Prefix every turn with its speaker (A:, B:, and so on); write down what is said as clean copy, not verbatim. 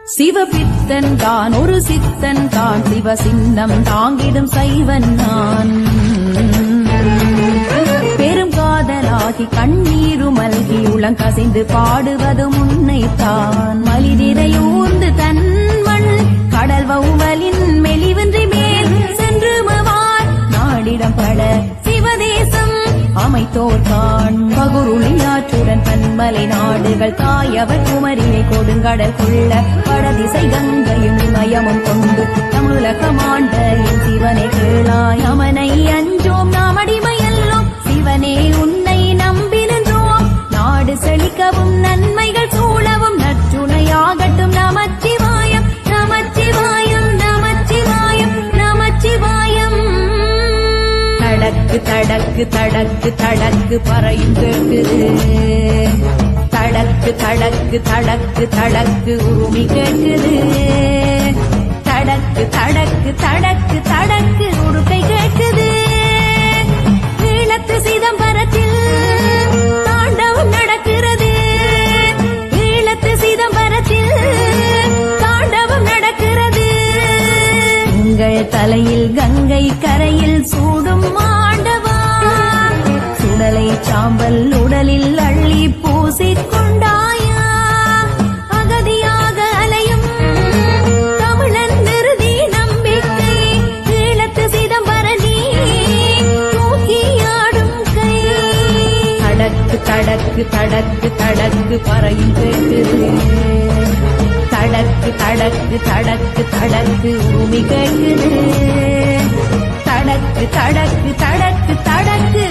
A: சிவபித்தன் தான் ஒரு சித்தன் தான் சிவ சின்னம் தாங்கிடும் சைவன் நான் பெரும் காதலாகி கண்ணீரு மல்கி உளங்கசிந்து பாடுவதும் உன்னைத்தான் மலிதிரையூர்ந்து தன்மண் கடல் வௌவலின் மெலிவின்றி மேல் சென்று மவார் நாடிடம் பட சிவதேசம் அமைத்தோர்தான் பகுருளியாற்றுடன் பன்மலை நாடுகள் தாயவர் குமரியை கொடுங்கடல் கொள்ள வடதிசை கங்கையும் இமயமும் கொண்டு தமிழகமாண்ட என் சிவனை கேளாய் அமனை அஞ்சோம் நாம் அடிமையல்லோம் சிவனே உன்னை நம்பி நின்றோம் நாடு செழிக்கவும் நன்மைகள் சூழவும் நற்றுணையாகட்டும் நமச்சிவாயம் நமச்சிவாயம் நமச்சிவாயம் நமச்சிவாயம் தடக்கு தடக்கு தடக்கு தடக்கு பறையும் கேட்குது தடக்கு தடக்கு தடக்கு தடக்கு உருமி கேட்குது தடக்கு தடக்கு தடக்கு தடக்கு உடுக்கை கேட்குது ஈழத்து சிதம்பரத்தில் தாண்டவம் நடக்கிறது ஈழத்து சிதம்பரத்தில் தாண்டவம் நடக்கிறது உங்கள் தலையில் கங்கை கரையில் சூடும் மாண்டவா சுடலை சாம்பல் உடலில் அள்ளி பூசிக்கொண்டாயா அகதியாக அலையும் தமிழன் நிறுதி நம்பிக்கை ஈழத்து சிதம்பரணி தூக்கியாடும் கை தடக்கு தடக்கு தடக்கு தடக்கு பறையும் கேட்குது தடக்கு தடக்கு தடக்கு தடக்கு உருமி கேட்குது தடக்கு தடக்கு தடக்கு தடக்கு